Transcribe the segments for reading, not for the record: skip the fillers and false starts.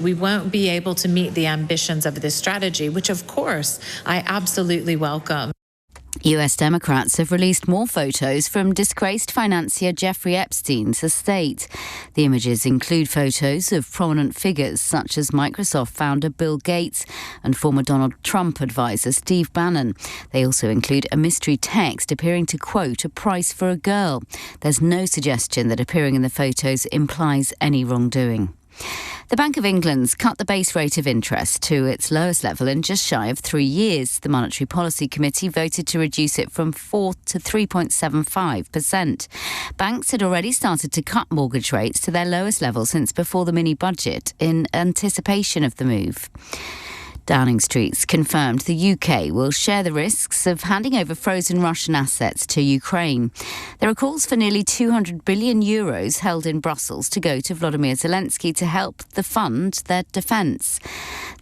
We won't be able to meet the ambitions of this strategy, which, of course, I absolutely welcome. US Democrats have released more photos from disgraced financier Jeffrey Epstein's estate. The images include photos of prominent figures such as Microsoft founder Bill Gates and former Donald Trump advisor Steve Bannon. They also include a mystery text appearing to quote a price for a girl. There's no suggestion that appearing in the photos implies any wrongdoing. The Bank of England's cut the base rate of interest to its lowest level in just shy of 3 years. The Monetary Policy Committee voted to reduce it from 4 to 3.75%. Banks had already started to cut mortgage rates to their lowest level since before the mini-budget in anticipation of the move. Downing Street's confirmed the UK will share the risks of handing over frozen Russian assets to Ukraine. There are calls for nearly €200 billion held in Brussels to go to Volodymyr Zelensky to help fund their defence.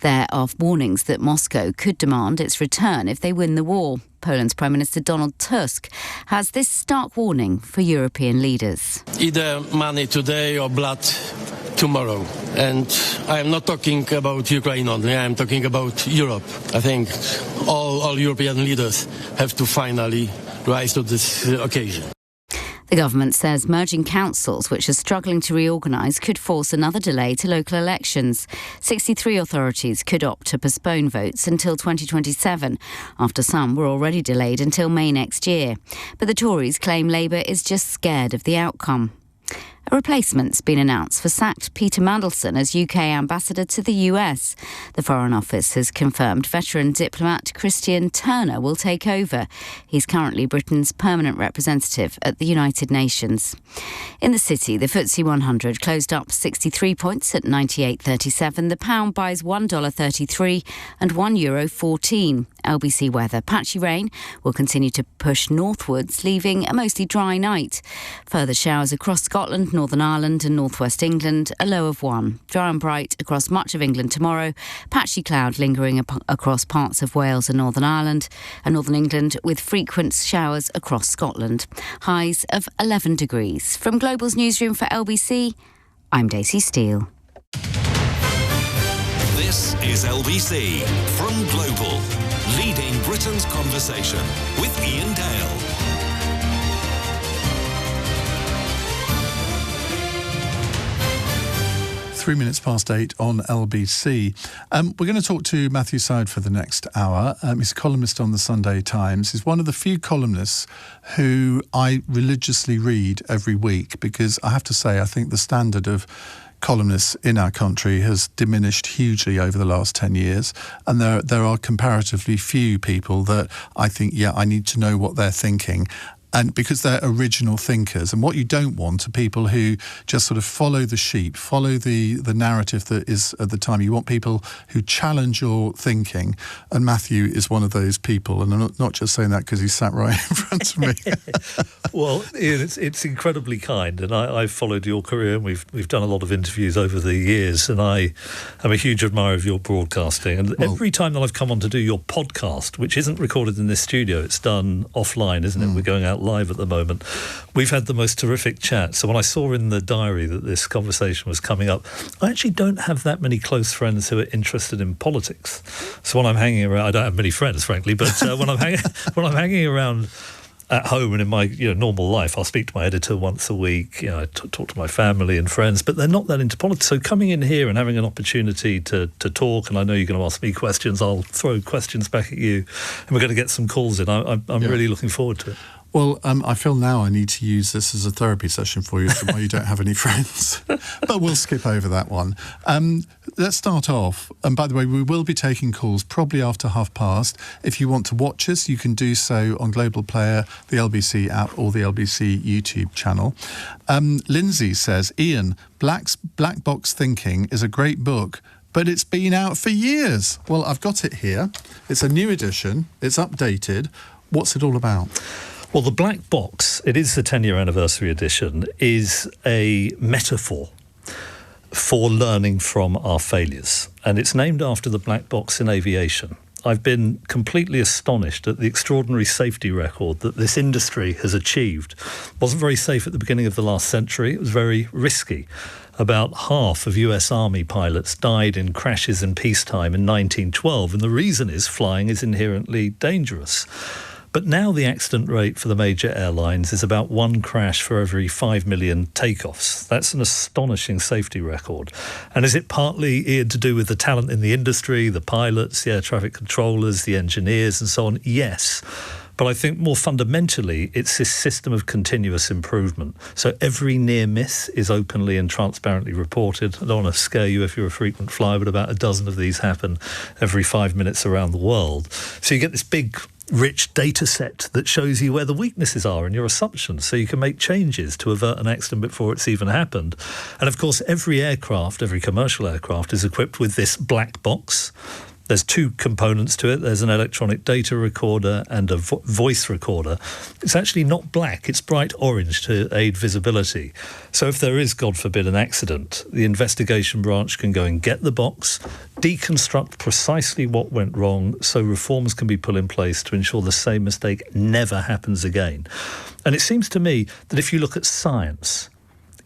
There are warnings that Moscow could demand its return if they win the war. Poland's Prime Minister Donald Tusk has this stark warning for European leaders. Either money today or blood tomorrow. And I am not talking about Ukraine only, I am talking about Europe. I think all European leaders have to finally rise to this occasion. The government says merging councils, which are struggling to reorganise, could force another delay to local elections. 63 authorities could opt to postpone votes until 2027, after some were already delayed until May next year. But the Tories claim Labour is just scared of the outcome. A replacement's been announced for sacked Peter Mandelson as UK ambassador to the US. The Foreign Office has confirmed veteran diplomat Christian Turner will take over. He's currently Britain's permanent representative at the United Nations. In the city, the FTSE 100 closed up 63 points at 98.37. The pound buys $1.33 and €1.14. LBC weather. Patchy rain will continue to push northwards, leaving a mostly dry night. Further showers across Scotland, Northern Ireland and northwest England, a low of 1. Dry and bright across much of England tomorrow. Patchy cloud lingering across parts of Wales and Northern Ireland and Northern England, with frequent showers across Scotland. Highs of 11 degrees. From Global's newsroom for LBC, I'm Daisy Steele. This is LBC from Global, leading Britain's conversation with Iain Dale. Three minutes past 8 on LBC. We're going to talk to Matthew Syed for the next hour. He's a columnist on the Sunday Times. He's one of the few columnists who I religiously read every week, because I have to say I think the standard of columnists in our country has diminished hugely over the last 10 years, and there are comparatively few people that I think, I need to know what they're thinking. And because they're original thinkers. And what you don't want are people who just sort of follow the sheep, follow the narrative that is at the time. You want people who challenge your thinking. And Matthew is one of those people. And I'm not just saying that because he sat right in front of me. Well, Iain, it's incredibly kind. And I've followed your career, and we've done a lot of interviews over the years. And I am a huge admirer of your broadcasting. And every time that I've come on to do your podcast, which isn't recorded in this studio, it's done offline, isn't it? We're going out live at the moment. We've had the most terrific chat. So when I saw in the diary that this conversation was coming up, I actually don't have that many close friends who are interested in politics. So when I'm hanging around, I don't have many friends, frankly, but when I'm hanging around at home and in my normal life, I'll speak to my editor once a week. I talk to my family and friends, but they're not that into politics. So coming in here and having an opportunity to talk, and I know you're going to ask me questions, I'll throw questions back at you, and we're going to get some calls in. I'm really looking forward to it. Well, I feel now I need to use this as a therapy session for you, why you don't have any friends. But we'll skip over that one. Let's start off. And by the way, we will be taking calls probably after past. If you want to watch us, you can do so on Global Player, the LBC app, or the LBC YouTube channel. Lindsay says, Iain, Black Box Thinking is a great book, but it's been out for years. Well, I've got it here. It's a new edition. It's updated. What's it all about? Well, the Black Box, it is the 10-year anniversary edition, is a metaphor for learning from our failures. And it's named after the black box in aviation. I've been completely astonished at the extraordinary safety record that this industry has achieved. It wasn't very safe at the beginning of the last century. It was very risky. About half of US Army pilots died in crashes in peacetime in 1912, and the reason is flying is inherently dangerous. But now the accident rate for the major airlines is about 1 crash for every 5 million takeoffs. That's an astonishing safety record. And is it partly, Iain, to do with the talent in the industry, the pilots, the air traffic controllers, the engineers and so on? Yes. But I think more fundamentally, it's this system of continuous improvement. So every near miss is openly and transparently reported. I don't want to scare you if you're a frequent flyer, but about a dozen of these happen every 5 minutes around the world. So you get this big, rich data set that shows you where the weaknesses are in your assumptions, so you can make changes to avert an accident before it's even happened. And of course, every aircraft, every commercial aircraft is equipped with this black box. There's 2 components to it. There's an electronic data recorder and a voice recorder. It's actually not black. It's bright orange to aid visibility. So if there is, God forbid, an accident, the investigation branch can go and get the box, deconstruct precisely what went wrong, so reforms can be put in place to ensure the same mistake never happens again. And it seems to me that if you look at science,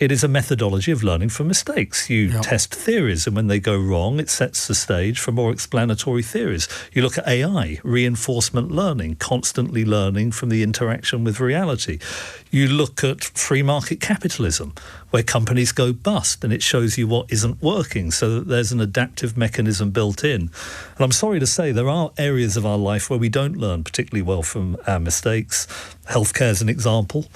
it is a methodology of learning from mistakes. You test theories, and when they go wrong, it sets the stage for more explanatory theories. You look at AI, reinforcement learning, constantly learning from the interaction with reality. You look at free market capitalism, where companies go bust, and it shows you what isn't working, so that there's an adaptive mechanism built in. And I'm sorry to say, there are areas of our life where we don't learn particularly well from our mistakes. Healthcare is an example,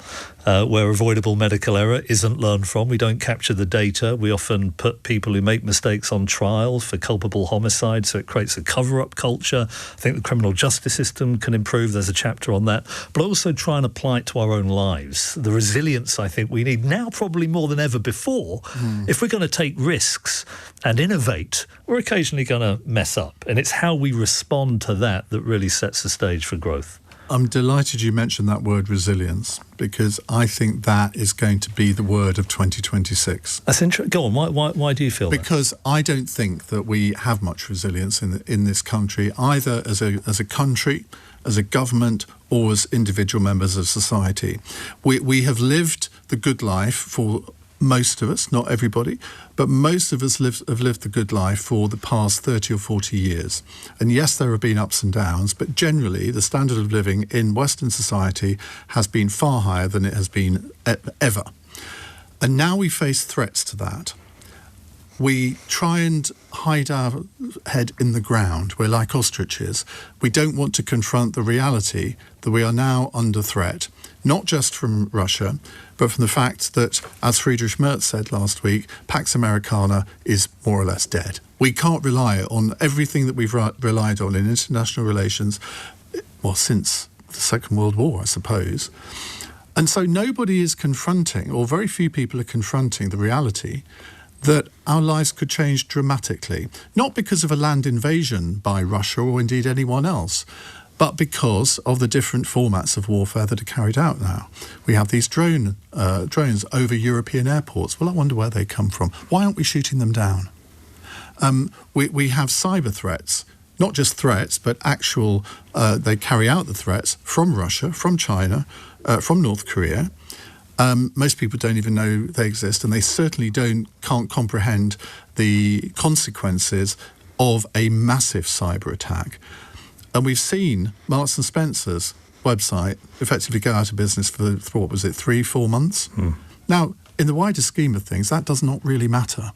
where avoidable medical error isn't learned from. We don't capture the data. We often put people who make mistakes on trial for culpable homicide, so it creates a cover-up culture. I think the criminal justice system can improve. There's a chapter on that. But also try and apply it to our own lives. The resilience I think we need now probably more than ever before. If we're going to take risks and innovate, we're occasionally going to mess up. And it's how we respond to that that really sets the stage for growth. I'm delighted you mentioned that word resilience, because I think that is going to be the word of 2026. That's interesting. Go on. Why do you feel that? Because I don't think that we have much resilience in this country, either as a country, as a government, or as individual members of society. We have lived the good life for most of us, not everybody, but most of us have lived the good life for the past 30 or 40 years. And yes, there have been ups and downs, but generally the standard of living in Western society has been far higher than it has been ever. And now we face threats to that. We try and hide our head in the ground. We're like ostriches. We don't want to confront the reality that we are now under threat, not just from Russia, but from the fact that, as Friedrich Merz said last week, Pax Americana is more or less dead. We can't rely on everything that we've relied on in international relations, well, since the Second World War, I suppose. And so nobody is confronting, or very few people are confronting, the reality that our lives could change dramatically, not because of a land invasion by Russia or indeed anyone else, but because of the different formats of warfare that are carried out now. We have these drones over European airports. Well, I wonder where they come from. Why aren't we shooting them down? We have cyber threats, not just threats, but actual, they carry out the threats from Russia, from China, from North Korea. Most people don't even know they exist, and they certainly can't comprehend the consequences of a massive cyber attack. And we've seen Marks & Spencer's website effectively go out of business for, what was it, 3-4 months? Now, in the wider scheme of things, that does not really matter.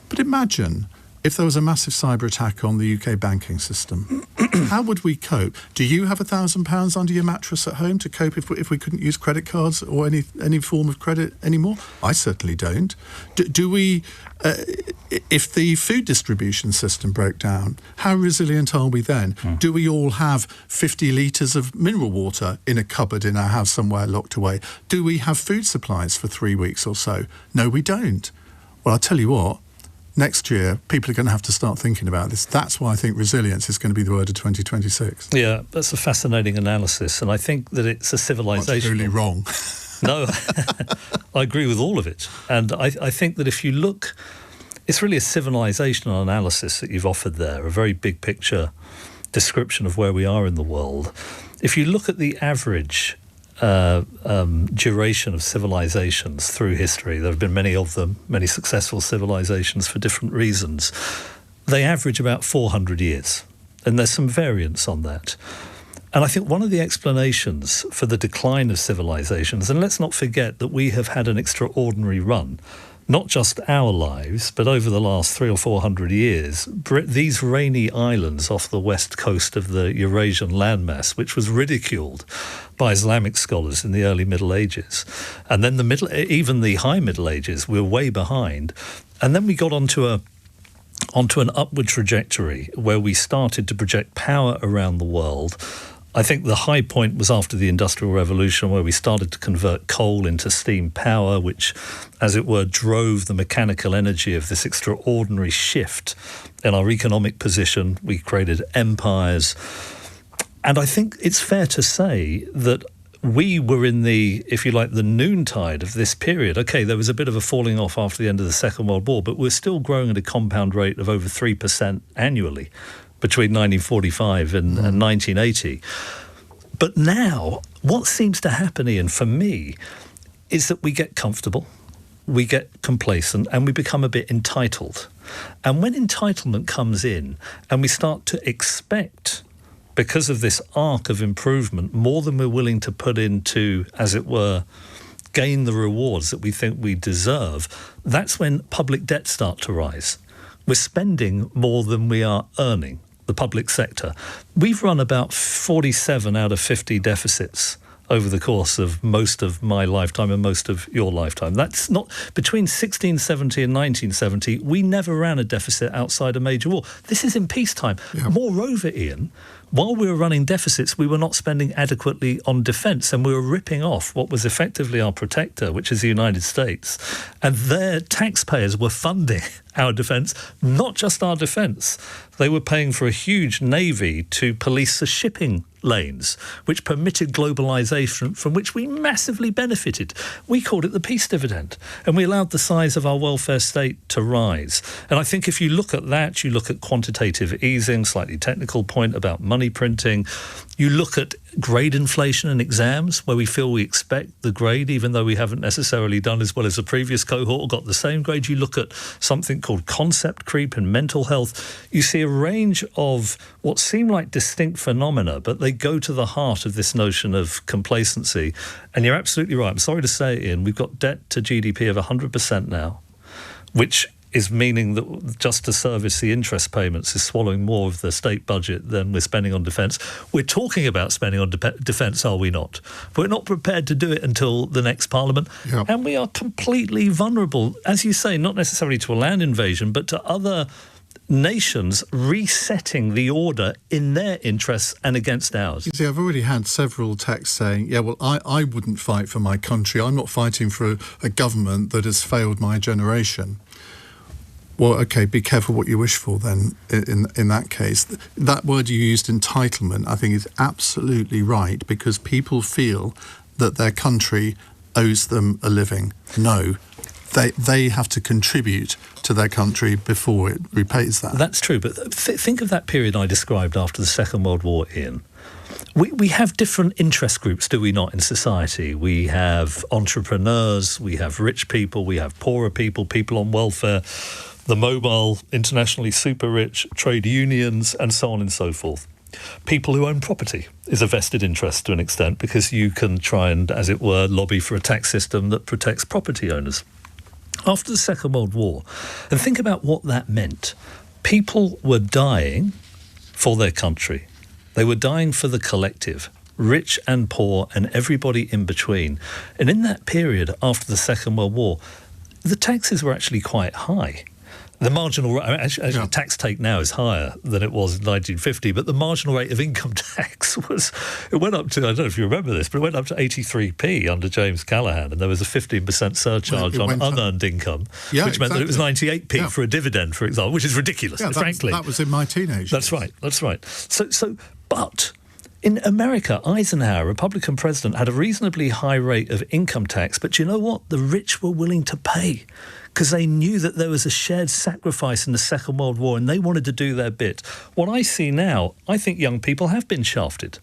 But imagine if there was a massive cyber attack on the UK banking system. How would we cope? Do you have £1,000 under your mattress at home to cope if we couldn't use credit cards or any form of credit anymore? I certainly don't. Do we... if the food distribution system broke down, how resilient are we then? Do we all have 50 litres of mineral water in a cupboard in our house somewhere locked away? Do we have food supplies for 3 weeks or so? No, we don't. Well, I'll tell you what, next year, people are going to have to start thinking about this. That's why I think resilience is going to be the word of 2026. Yeah, that's a fascinating analysis, and I think that it's a civilization. That's really wrong. No, I agree with all of it. And I think that if you look, it's really a civilizational analysis that you've offered there, a very big picture description of where we are in the world. If you look at the average duration of civilizations through history. There have been many of them, many successful civilizations for different reasons. They average about 400 years, and there's some variance on that. And I think one of the explanations for the decline of civilizations, and let's not forget that we have had an extraordinary run, not just our lives, but over the last 300 or 400 years, these rainy islands off the west coast of the Eurasian landmass, which was ridiculed by Islamic scholars in the early Middle Ages. And then even the High Middle Ages, we were way behind. And then we got onto an upward trajectory where we started to project power around the world. I think the high point was after the Industrial Revolution, where we started to convert coal into steam power, which, as it were, drove the mechanical energy of this extraordinary shift in our economic position. We created empires. And I think it's fair to say that we were in the, if you like, the noontide of this period. Okay, there was a bit of a falling off after the end of the Second World War, but we're still growing at a compound rate of over 3% annually between 1945 and 1980. But now, what seems to happen, Iain, for me, is that we get comfortable, we get complacent, and we become a bit entitled. And when entitlement comes in and we start to expect, because of this arc of improvement, more than we're willing to put into, as it were, gain the rewards that we think we deserve, that's when public debts start to rise. We're spending more than we are earning, the public sector. We've run about 47 out of 50 deficits over the course of most of my lifetime and most of your lifetime. That's not, between 1670 and 1970, we never ran a deficit outside a major war. This is in peacetime. Yeah. Moreover, Iain, while we were running deficits, we were not spending adequately on defence, and we were ripping off what was effectively our protector, which is the United States. And their taxpayers were funding our defence, not just our defence. They were paying for a huge navy to police the shipping lanes, which permitted globalisation, from which we massively benefited. We called it the peace dividend, and we allowed the size of our welfare state to rise. And I think if you look at that, you look at quantitative easing, slightly technical point about money printing, you look at grade inflation in exams, where we feel we expect the grade, even though we haven't necessarily done as well as the previous cohort or got the same grade. You look at something called concept creep in mental health. You see a range of what seem like distinct phenomena, but they go to the heart of this notion of complacency. And you're absolutely right. I'm sorry to say, Iain, we've got debt to GDP of 100% now, which is meaning that just to service the interest payments is swallowing more of the state budget than we're spending on defence. We're talking about spending on defence, are we not? But we're not prepared to do it until the next Parliament. Yep. And we are completely vulnerable, as you say, not necessarily to a land invasion, but to other nations resetting the order in their interests and against ours. You see, I've already had several texts saying, yeah, well, I wouldn't fight for my country. I'm not fighting for a government that has failed my generation. Well, OK, be careful what you wish for then in that case. That word you used, entitlement, I think is absolutely right, because people feel that their country owes them a living. No, they have to contribute to their country before it repays that. That's true, but think of that period I described after the Second World War, Iain. We have different interest groups, do we not, in society? We have entrepreneurs, we have rich people, we have poorer people, people on welfare, the mobile, internationally super rich, trade unions, and so on and so forth. People who own property is a vested interest to an extent, because you can try and, as it were, lobby for a tax system that protects property owners. After the Second World War, and think about what that meant. People were dying for their country. They were dying for the collective, rich and poor and everybody in between. And in that period after the Second World War, the taxes were actually quite high. The marginal rate, actually tax take now is higher than it was in 1950, but the marginal rate of income tax it went up to, I don't know if you remember this, but it went up to 83p under James Callaghan, and there was a 15% surcharge on unearned income, which meant that it was 98p for a dividend, for example, which is ridiculous, frankly. That was in my teenage years. That's right. But in America, Eisenhower, Republican president, had a reasonably high rate of income tax, but you know what? The rich were willing to pay, because they knew that there was a shared sacrifice in the Second World War, and they wanted to do their bit. What I see now, I think young people have been shafted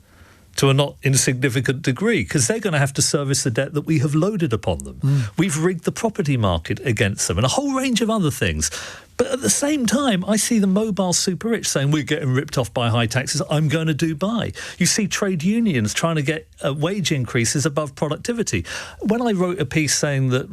to a not insignificant degree, because they're going to have to service the debt that we have loaded upon them. We've rigged the property market against them and a whole range of other things. But at the same time, I see the mobile super rich saying, we're getting ripped off by high taxes, I'm going to Dubai. You see trade unions trying to get wage increases above productivity. When I wrote a piece saying that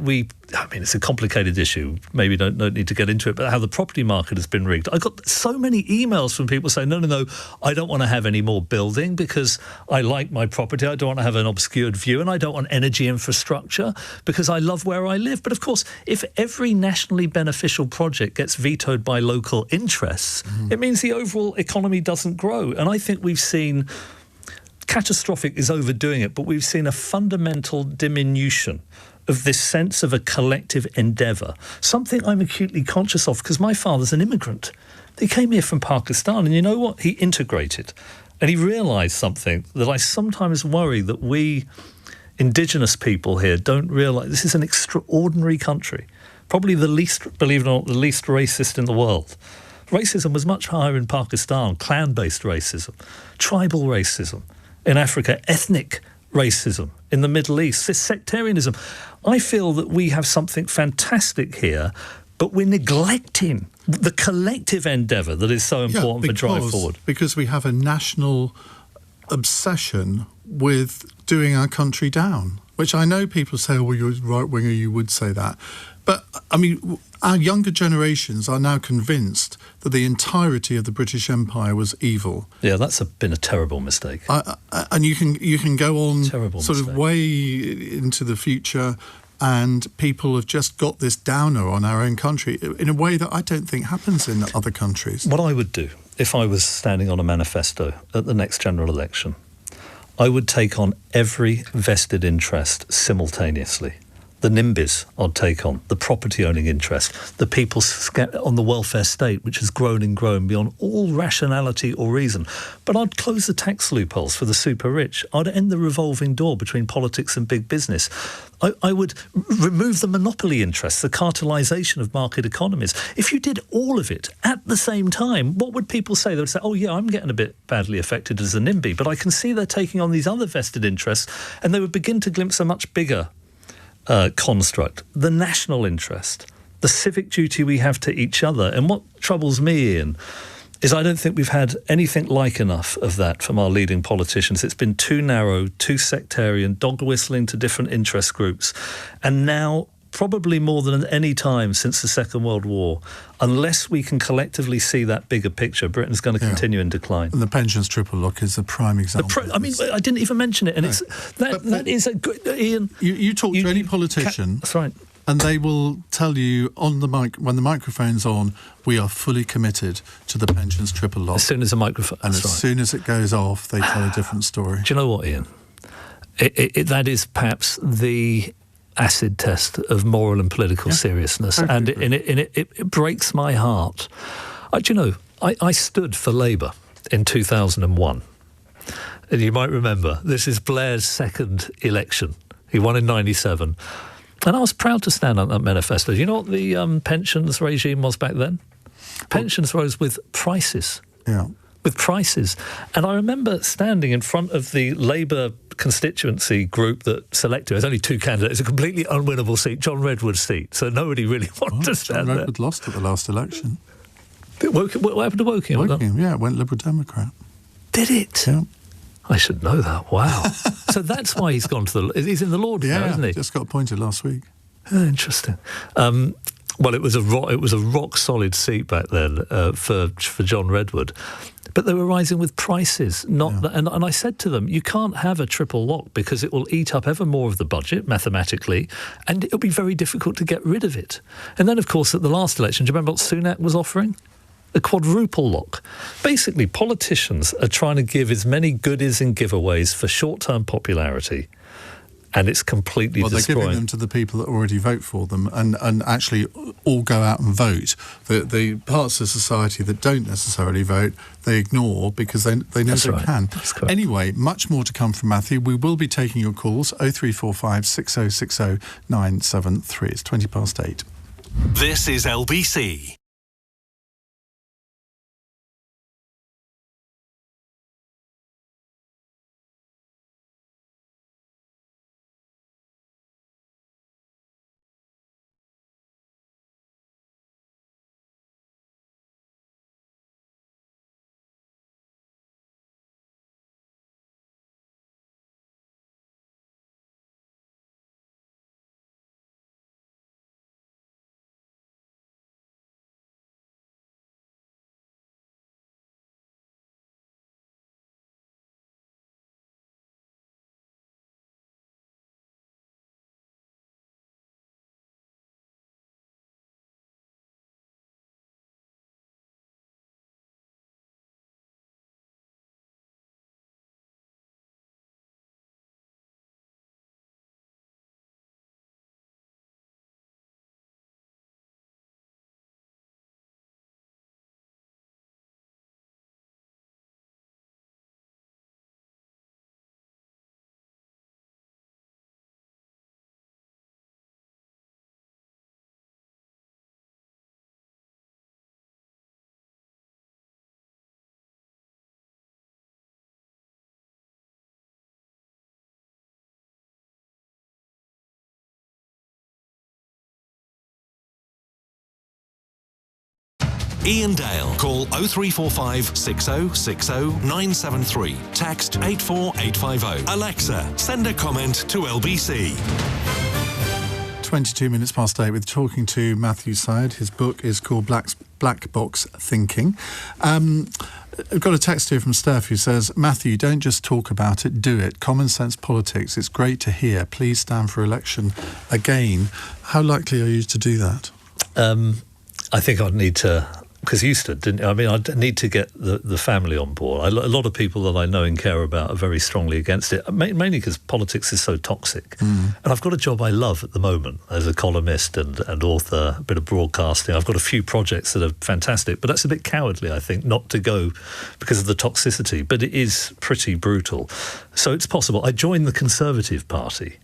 it's a complicated issue, maybe don't need to get into it, but how the property market has been rigged, I got so many emails from people saying, no, I don't want to have any more building because I like my property, I don't want to have an obscured view, and I don't want energy infrastructure because I love where I live. But of course, if every nationally beneficial project gets vetoed by local interests, it means the overall economy doesn't grow. And I think we've seen, catastrophic is overdoing it, but we've seen a fundamental diminution of this sense of a collective endeavour, something I'm acutely conscious of because my father's an immigrant. He came here from Pakistan, and you know what? He integrated. And he realised something that I sometimes worry that we indigenous people here don't realise. This is an extraordinary country. Probably the least, believe it or not, the least racist in the world. Racism was much higher in Pakistan, clan-based racism, tribal racism. In Africa, ethnic racism. In the Middle East, this sectarianism. I feel that we have something fantastic here, but we're neglecting the collective endeavour that is so important for drive forward. Because we have a national obsession with doing our country down, which I know people say, well, you're right-winger, you would say that. But, I mean, our younger generations are now convinced that the entirety of the British Empire was evil. Yeah, that's been a terrible mistake. And you can go on sort of way into the future, and people have just got this downer on our own country in a way that I don't think happens in other countries. What I would do, if I was standing on a manifesto at the next general election, I would take on every vested interest simultaneously. The NIMBYs I'd take on, the property-owning interest, the people on the welfare state, which has grown and grown beyond all rationality or reason. But I'd close the tax loopholes for the super-rich. I'd end the revolving door between politics and big business. I would remove the monopoly interests, the cartelisation of market economies. If you did all of it at the same time, what would people say? They would say, oh, yeah, I'm getting a bit badly affected as a NIMBY, but I can see they're taking on these other vested interests, and they would begin to glimpse a much bigger construct, the national interest, the civic duty we have to each other. And what troubles me, Iain, is I don't think we've had anything like enough of that from our leading politicians. It's been too narrow, too sectarian, dog whistling to different interest groups. And now, probably more than at any time since the Second World War, unless we can collectively see that bigger picture, Britain's going to continue in decline. And the pensions triple lock is a prime example. I mean, I didn't even mention it, and that is a good... Iain, you talk to any politician, that's right, and they will tell you on the mic when the microphone's on, we are fully committed to the pensions triple lock. As soon as the microphone... And soon as it goes off, they tell a different story. Do you know what, Iain? That is perhaps the acid test of moral and political seriousness, and it breaks my heart. Do you know, I stood for Labour in 2001, and you might remember this is Blair's second election. He won in 97, and I was proud to stand on that manifesto. Do you know what the pensions regime was back then? Pensions rose with prices. Yeah. With prices. And I remember standing in front of the Labour constituency group that selected. There's only two candidates, a completely unwinnable seat, John Redwood's seat. So nobody really wanted to stand there. John Redwood lost at the last election. What happened to Woking? Woking, yeah, it went Liberal Democrat. Did it? Yeah. I should know that. Wow. So that's why he's gone to he's in the Lords now, isn't he? Just got appointed last week. Oh, interesting. Well, it was a rock solid seat back then for John Redwood. But they were rising with prices, and I said to them, you can't have a triple lock because it will eat up ever more of the budget, mathematically, and it'll be very difficult to get rid of it. And then, of course, at the last election, do you remember what Sunak was offering? A quadruple lock. Basically, politicians are trying to give as many goodies and giveaways for short-term popularity, and it's completely destroying. They're giving them to the people that already vote for them and actually all go out and vote. The parts of society that don't necessarily vote, they ignore because they know they can. That's correct. Anyway, much more to come from Matthew. We will be taking your calls, 0345 6060 973. It's 8:20. This is LBC. Iain Dale. Call 0345 6060 973. Text 84850. Alexa, send a comment to LBC. 22 minutes past 8 with talking to Matthew Syed. His book is called Black Box Thinking. I've got a text here from Steph who says, Matthew, don't just talk about it, do it. Common sense politics. It's great to hear. Please stand for election again. How likely are you to do that? I think I'd need to, because you stood, didn't you? I mean, I'd need to get the family on board. A lot of people that I know and care about are very strongly against it, mainly because politics is so toxic. And I've got a job I love at the moment as a columnist and author, a bit of broadcasting. I've got a few projects that are fantastic, but that's a bit cowardly, I think, not to go because of the toxicity. But it is pretty brutal. So it's possible. I joined the Conservative Party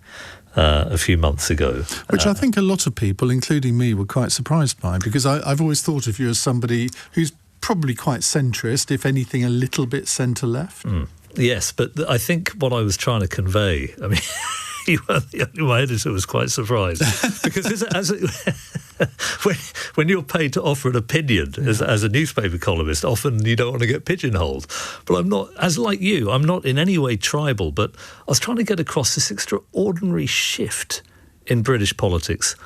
a few months ago. Which I think a lot of people, including me, were quite surprised by, because I've always thought of you as somebody who's probably quite centrist, if anything, a little bit centre-left. Yes, but I think what I was trying to convey, I mean, you weren't the only my editor was quite surprised. Because when you're paid to offer an opinion as a newspaper columnist, often you don't want to get pigeonholed. But I'm not, as like you, I'm not in any way tribal, but I was trying to get across this extraordinary shift in British politics,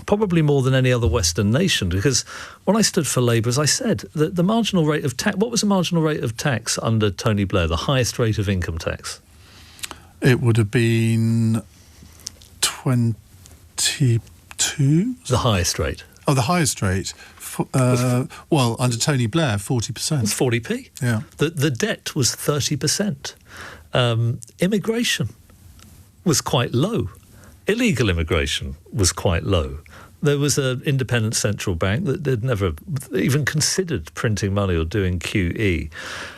probably more than any other Western nation, because when I stood for Labour, as I said, the marginal rate of tax, what was the marginal rate of tax under Tony Blair, the highest rate of income tax? It would have been 22? The highest rate. Oh, the highest rate. Well, under Tony Blair, 40%. It's 40p. Yeah. The debt was 30%. Immigration was quite low. Illegal immigration was quite low. There was an independent central bank that had never even considered printing money or doing QE.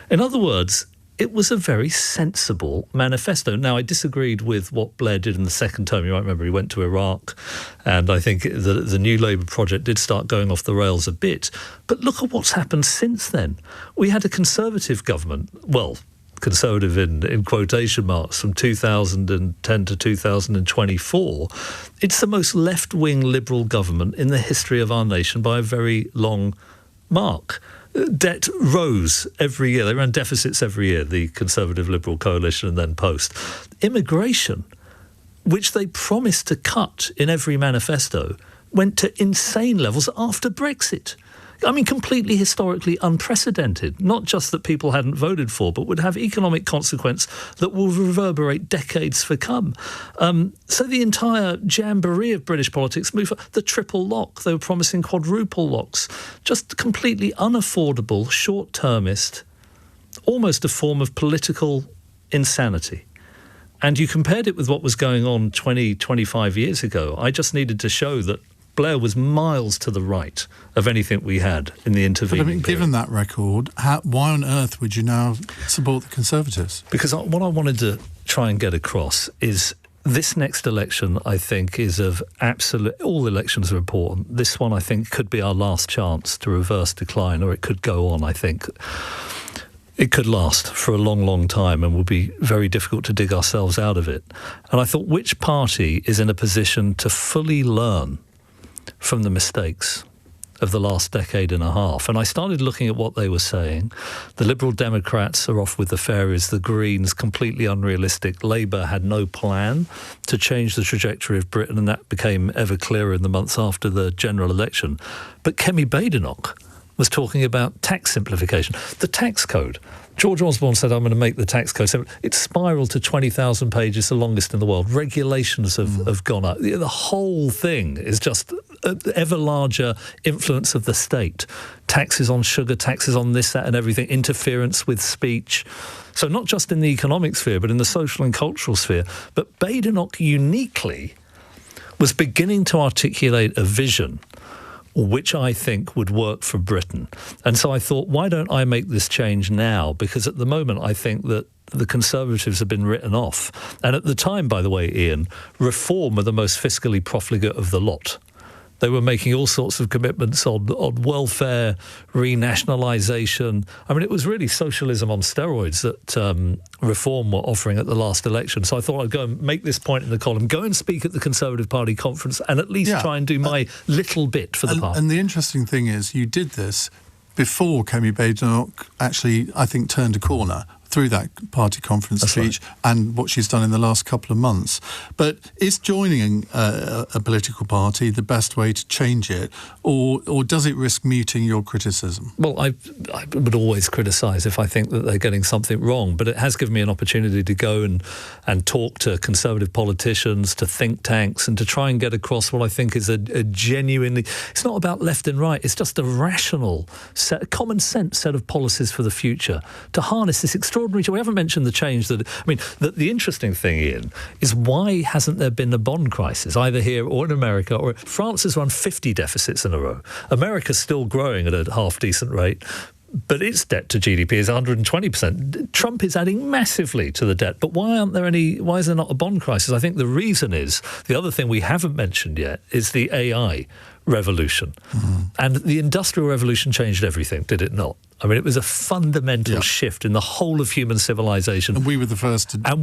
In other words, it was a very sensible manifesto. Now, I disagreed with what Blair did in the second term. You might remember he went to Iraq, and I think the New Labour project did start going off the rails a bit. But look at what's happened since then. We had a Conservative government, well, Conservative in quotation marks, from 2010 to 2024. It's the most left-wing Liberal government in the history of our nation by a very long mark. Debt rose every year. They ran deficits every year, the Conservative Liberal coalition and then Post. Immigration, which they promised to cut in every manifesto, went to insane levels after Brexit. I mean, completely historically unprecedented. Not just that people hadn't voted for, but would have economic consequence that will reverberate decades for come. So the entire jamboree of British politics moved for the triple lock. They were promising quadruple locks. Just completely unaffordable, short-termist, almost a form of political insanity. And you compared it with what was going on 20, 25 years ago. I just needed to show that Blair was miles to the right of anything we had in the intervening period. Given that record, why on earth would you now support the Conservatives? Because what I wanted to try and get across is this next election, I think, is of absolute... All elections are important. This one, I think, could be our last chance to reverse decline, or it could go on, I think. It could last for a long, long time and will be very difficult to dig ourselves out of it. And I thought, which party is in a position to fully learn from the mistakes of the last decade and a half? And I started looking at what they were saying. The Liberal Democrats are off with the fairies, the Greens completely unrealistic. Labour had no plan to change the trajectory of Britain, and that became ever clearer in the months after the general election. But Kemi Badenoch was talking about tax simplification. The tax code. George Osborne said, I'm going to make the tax code. So it spiraled to 20,000 pages, the longest in the world. Regulations have gone up. The whole thing is just ever larger influence of the state. Taxes on sugar, taxes on this, that and everything, interference with speech. So not just in the economic sphere, but in the social and cultural sphere. But Badenoch uniquely was beginning to articulate a vision which I think would work for Britain. And so I thought, why don't I make this change now? Because at the moment, I think that the Conservatives have been written off. And at the time, by the way, Iain, Reform were the most fiscally profligate of the lot. They were making all sorts of commitments on welfare, renationalisation. I mean, it was really socialism on steroids that Reform were offering at the last election. So I thought I'd go and make this point in the column, go and speak at the Conservative Party conference and at least try and do my little bit for the party. And the interesting thing is you did this before Kemi Badenoch actually, I think, turned a corner through that party conference speech and what she's done in the last couple of months. But is joining a political party the best way to change it, or does it risk muting your criticism? Well, I would always criticise if I think that they're getting something wrong, but it has given me an opportunity to go and talk to conservative politicians, to think tanks, and to try and get across what I think is a genuinely... It's not about left and right, it's just a rational, common sense set of policies for the future to harness this extraordinary... We haven't mentioned the change that... I mean, the interesting thing, Ian, is why hasn't there been a bond crisis, either here or in America? Or France has run 50 deficits in a row. America's still growing at a half-decent rate, but its debt to GDP is 120%. Trump is adding massively to the debt. But why is there not a bond crisis? I think the reason is, the other thing we haven't mentioned yet, is the AI revolution. And the Industrial Revolution changed everything, did it not? I mean, it was a fundamental shift in the whole of human civilization. And we were the first to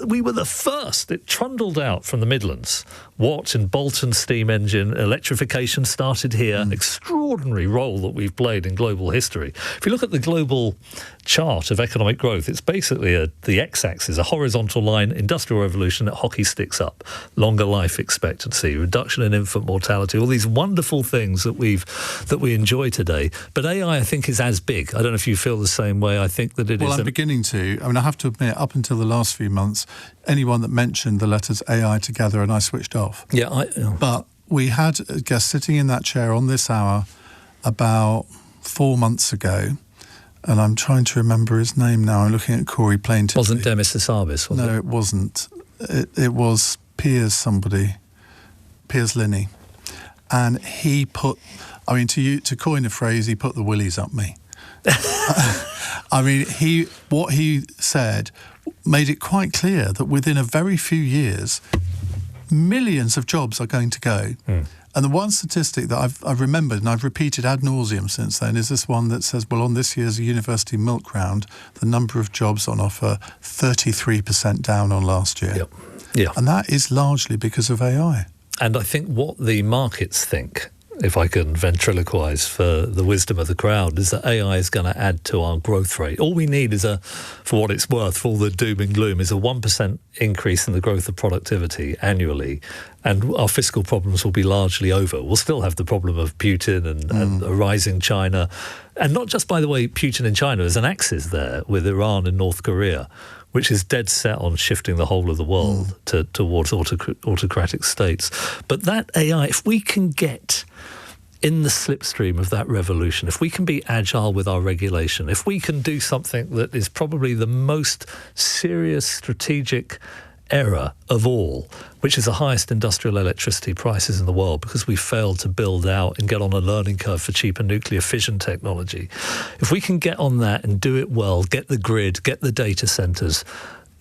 we were the first. It trundled out from the Midlands. Watt and Bolton steam engine, electrification started here. Extraordinary role that we've played in global history. If you look at the global chart of economic growth, it's basically the x-axis, a horizontal line, Industrial Revolution, that hockey sticks up. Longer life expectancy, reduction in infant mortality, all these wonderful things that we enjoy today. But AI, I think, is as big. I don't know if you feel the same way. I think that it is... Well, I'm beginning to. I mean, I have to admit, up until the last few months, anyone that mentioned the letters AI together, and I switched off. Yeah, But we had a guest sitting in that chair on this hour about 4 months ago, and I'm trying to remember his name now. I'm looking at Corey plaintively. Wasn't Demis Hassabis, was it? No, it wasn't. It was Piers Linney. And he put... I mean, to coin a phrase, he put the willies up me. I mean, what he said made it quite clear that within a very few years, millions of jobs are going to go. And the one statistic that I've remembered and I've repeated ad nauseum since then is this one that says, well, on this year's university milk round, the number of jobs on offer 33% down on last year. Yeah. And that is largely because of AI. And I think what the markets think, if I can ventriloquise for the wisdom of the crowd, is that AI is going to add to our growth rate. All we need is for what it's worth, for all the doom and gloom, is a 1% increase in the growth of productivity annually, and our fiscal problems will be largely over. We'll still have the problem of Putin and a rising China. And not just, by the way, Putin in China. There's an axis there with Iran and North Korea, which is dead set on shifting the whole of the world towards autocratic states. But that AI, if we can get in the slipstream of that revolution, if we can be agile with our regulation, if we can do something that is probably the most serious strategic error of all, which is the highest industrial electricity prices in the world because we failed to build out and get on a learning curve for cheaper nuclear fission technology. If we can get on that and do it well, get the grid, get the data centres,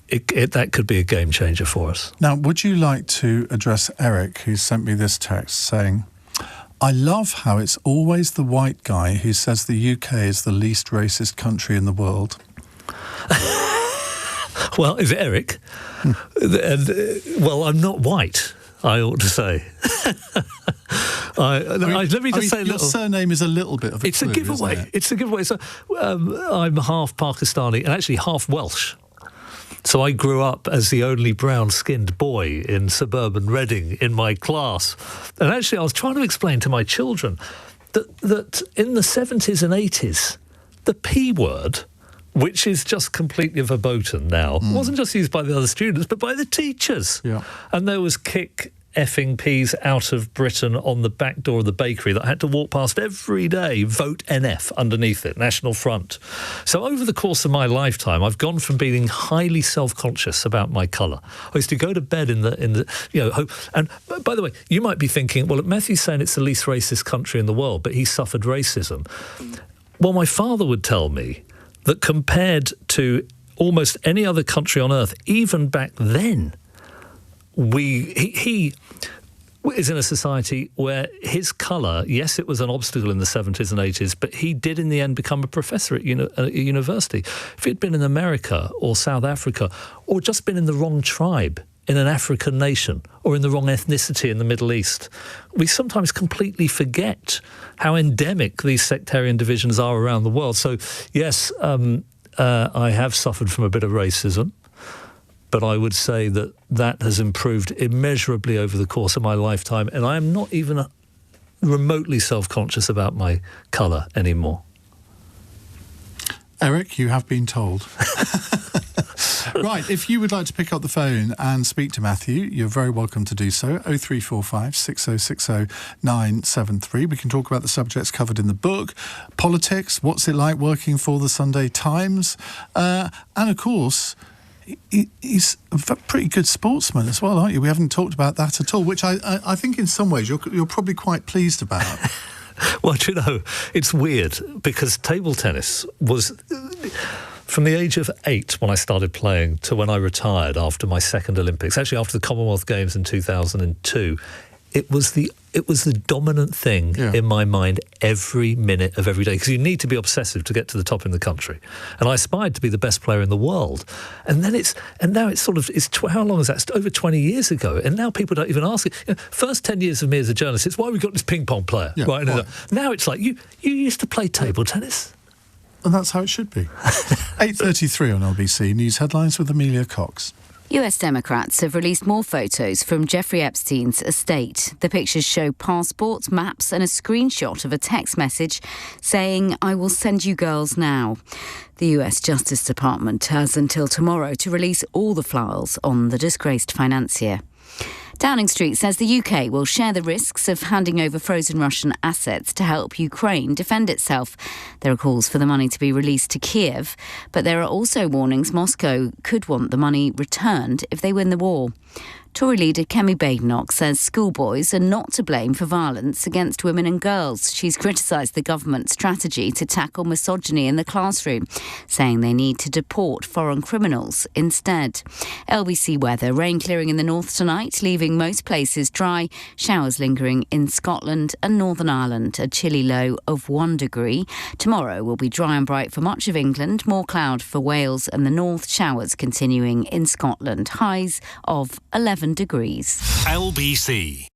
that could be a game changer for us. Now, would you like to address Eric, who sent me this text saying, I love how it's always the white guy who says the UK is the least racist country in the world. Well, is it Eric? Well, I'm not white, I ought to say. Let me just say your surname is a little bit of a clue, a giveaway. Isn't it? It's a giveaway. So, I'm half Pakistani and actually half Welsh. So I grew up as the only brown-skinned boy in suburban Reading in my class. And actually I was trying to explain to my children that in the 70s and 80s, the P word, which is just completely verboten now, wasn't just used by the other students, but by the teachers. Yeah. And there was kick effing peas out of Britain on the back door of the bakery that I had to walk past every day, vote NF underneath it, National Front. So over the course of my lifetime, I've gone from being highly self-conscious about my colour. I used to go to bed in the and by the way, you might be thinking, well, Matthew's saying it's the least racist country in the world, but he suffered racism. Well, my father would tell me that compared to almost any other country on earth, even back then, he is in a society where his colour, yes, it was an obstacle in the 70s and 80s, but he did in the end become a professor at a university. If he'd been in America or South Africa or just been in the wrong tribe in an African nation or in the wrong ethnicity in the Middle East. We sometimes completely forget how endemic these sectarian divisions are around the world. So, yes, I have suffered from a bit of racism, but I would say that has improved immeasurably over the course of my lifetime, and I am not even remotely self-conscious about my colour anymore. Eric, you have been told. Right, if you would like to pick up the phone and speak to Matthew, you're very welcome to do so. 0345 6060 973. We can talk about the subjects covered in the book, politics, what's it like working for the Sunday Times, and of course, he's a pretty good sportsman as well, aren't you? We haven't talked about that at all, which I think in some ways you're probably quite pleased about. Well, do you know, it's weird because table tennis was... From the age of 8 when I started playing to when I retired after my second Olympics, actually after the Commonwealth Games in 2002, it was the dominant thing in my mind every minute of every day, because you need to be obsessive to get to the top in the country. And I aspired to be the best player in the world. And then now it's how long is that? It's over 20 years ago. And now people don't even ask it. You know, first 10 years of me as a journalist, it's why we got this ping pong player. Yeah, right. Now it's like, you used to play table tennis. And that's how it should be. 8:33 on LBC News Headlines with Amelia Cox. US Democrats have released more photos from Jeffrey Epstein's estate. The pictures show passports, maps and a screenshot of a text message saying, "I will send you girls now." The US Justice Department has until tomorrow to release all the files on the disgraced financier. Downing Street says the UK will share the risks of handing over frozen Russian assets to help Ukraine defend itself. There are calls for the money to be released to Kiev, but there are also warnings Moscow could want the money returned if they win the war. Tory leader Kemi Badenoch says schoolboys are not to blame for violence against women and girls. She's criticised the government's strategy to tackle misogyny in the classroom, saying they need to deport foreign criminals instead. LBC weather, rain clearing in the north tonight, leaving most places dry. Showers lingering in Scotland and Northern Ireland, a chilly low of 1 degree. Tomorrow will be dry and bright for much of England, more cloud for Wales and the north, showers continuing in Scotland, highs of 11 degrees. LBC.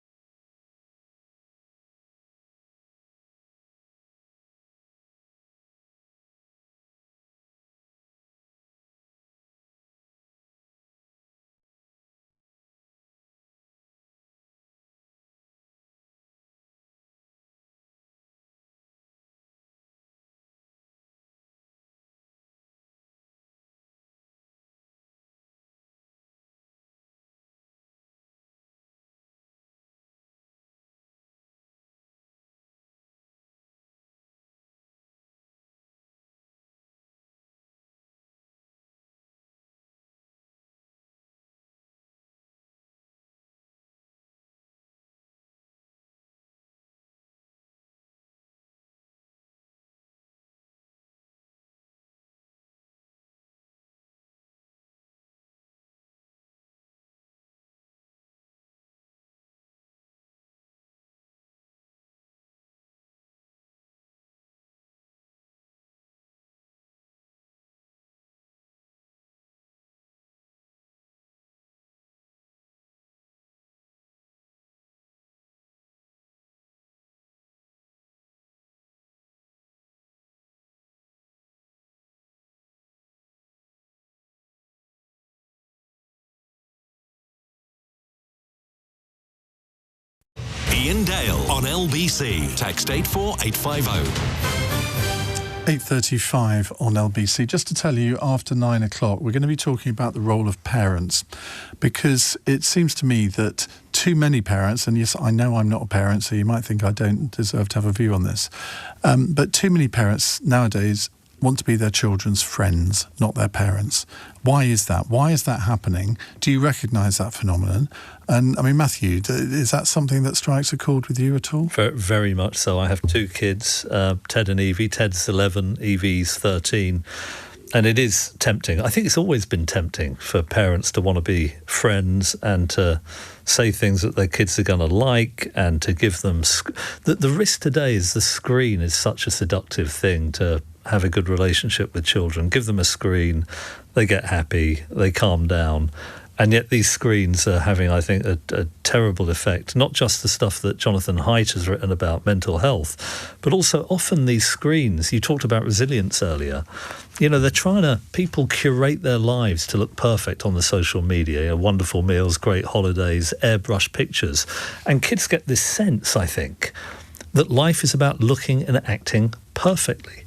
Iain Dale on LBC. Text 84850. 8:35 on LBC. Just to tell you, after 9 o'clock, we're going to be talking about the role of parents, because it seems to me that too many parents, and yes, I know I'm not a parent, so you might think I don't deserve to have a view on this, but too many parents nowadays want to be their children's friends, not their parents. Why is that? Why is that happening? Do you recognise that phenomenon? And, I mean, Matthew, is that something that strikes a chord with you at all? Very much so. I have 2 kids, Ted and Evie. Ted's 11, Evie's 13. And it is tempting. I think it's always been tempting for parents to want to be friends and to say things that their kids are going to like and to give them... The risk today is the screen is such a seductive thing to have a good relationship with children. Give them a screen, they get happy, they calm down, And yet these screens are having, I think, a terrible effect, not just the stuff that Jonathan Haidt has written about mental health, but also often these screens, you talked about resilience earlier, people curate their lives to look perfect on the social media, wonderful meals, great holidays, airbrush pictures. And kids get this sense, I think, that life is about looking and acting perfectly.